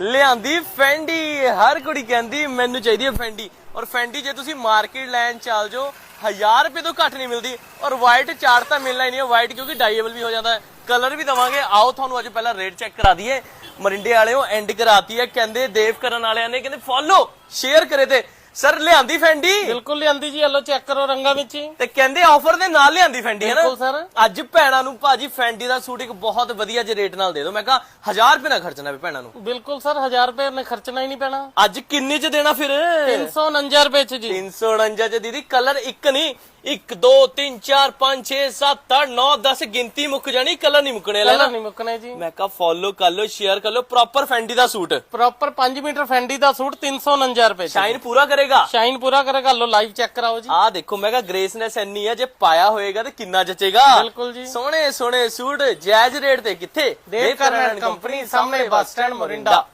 ਲਿਆਂਦੀ ਫੈਂਡੀ। ਹਰ ਕੁੜੀ ਕਹਿੰਦੀ ਮੈਨੂੰ ਚਾਹੀਦੀ ਹੈ ਫੈਂਡੀ, ਔਰ ਫੈਂਡੀ ਜੇ ਤੁਸੀਂ ਮਾਰਕੀਟ ਲੈਣ ਚੱਲ ਜਾਓ 1000 ਰੁਪਏ ਤੋਂ ਘੱਟ ਨਹੀਂ ਮਿਲਦੀ। ਔਰ ਵਾਈਟ ਚਾਰਟ ਤਾਂ ਮਿਲਣਾ ਹੀ ਨਹੀਂ ਹੈ, ਵਾਈਟ ਕਿਉਂਕਿ ਡਾਈਏਬਲ ਵੀ ਹੋ ਜਾਂਦਾ ਹੈ, ਕਲਰ ਵੀ ਦਵਾਂਗੇ। ਆਓ ਤੁਹਾਨੂੰ ਅੱਜ ਪਹਿਲਾਂ ਰੇਟ ਚੈੱਕ ਕਰਾ ਦਈਏ। ਮਰਿੰਡੇ ਵਾਲਿਓ ਐਂਡ ਕਰਾਤੀ ਹੈ, ਕਹਿੰਦੇ ਦੇਵ ਕਰਨ ਵਾਲਿਆਂ ਨੇ ਕਹਿੰਦੇ ਫੋਲੋ ਸ਼ੇਅਰ ਕਰੇ ਤੇ ਸਰ ਲਿਆਂਦੀ ਫੈਂਡੀ। ਬਿਲਕੁਲ ਲਿਆਂਦੀ ਜੀ, ਲੋ ਚੈੱਕ ਕਰੋ ਰੰਗਾਂ ਵਿੱਚ ਹੀ, ਤੇ ਕਹਿੰਦੇ ਆਫਰ ਦੇ ਨਾਲ ਲਿਆਂਦੀ ਫੈਂਡੀ ਹੈ ਨਾ। ਬਿਲਕੁਲ ਸਰ। ਅੱਜ ਭੈਣਾਂ ਨੂੰ ਭਾਜੀ ਫੈਂਡੀ ਦਾ ਸੂਟ ਇੱਕ ਬਹੁਤ ਵਧੀਆ ਜਿਹੇ ਰੇਟ ਨਾਲ ਦੇ ਦਿਓ। ਮੈਂ ਕਹਾ 1000 ਰੁਪਏ ਨਾ ਖਰਚਣਾ ਵੀ ਭੈਣਾਂ ਨੂੰ। ਬਿਲਕੁਲ ਸਰ, 1000 ਰੁਪਏ ਨੇ ਖਰਚਣਾ ਹੀ ਨਹੀਂ ਪੈਣਾ। ਅੱਜ ਕਿੰਨੇ ਚ ਦੇਣਾ ਫਿਰ? 349 ਰੁਪਏ ਚ ਜੀ। 349 ਚ ਦੀਦੀ। ਕਲਰ ਇੱਕ ਨਹੀਂ, 1 2 3 4 5 6 7 8 9 10 ਗਿਣਤੀ ਮੁੱਕ ਜਾਣੀ, ਕਲਰ ਨਹੀਂ ਮੁੱਕਣੇ। ਕਲਰ ਨਹੀਂ ਮੁੱਕਣੇ ਜੀ। ਮੈਂ ਕਹਾ ਫੋਲੋ ਕਰ ਲਓ, ਸ਼ੇਅਰ ਕਰ ਲਓ। ਪ੍ਰੋਪਰ ਫੈਂਡੀ ਦਾ ਸੂਟ, ਪ੍ਰੋਪਰ 5 ਮੀਟਰ ਫੈਂਡੀ ਦਾ ਸੂਟ 349 ਰੁਪਏ ਚ। ਸ਼ਾਈਨ ਪੂਰਾ ਕਰੇਗਾ। ਸ਼ਾਈਨ ਪੂਰਾ ਕਰੇਗਾ। ਲੋ ਲਾਈਵ ਚੈੱਕ ਕਰਾਓ ਜੀ। ਆਹ ਦੇਖੋ, ਮੈਂ ਕਹਾ ਗ੍ਰੇਸਨੈਸ ਇੰਨੀ ਹੈ, ਜੇ ਪਾਇਆ ਹੋਏਗਾ ਤੇ ਕਿੰਨਾ ਜਚੇਗਾ। ਬਿਲਕੁਲ ਜੀ। ਸੋਹਣੇ ਸੋਹਣੇ ਸੂਟ ਜਾਇਜ਼ ਰੇਟ ਤੇ ਕਿੱਥੇ? ਦੇਵ ਕਰਨ ਕੰਪਨੀ, ਸਾਹਮਣੇ ਬੱਸ ਸਟੈਂਡ, ਮੋਰਿੰਡਾ।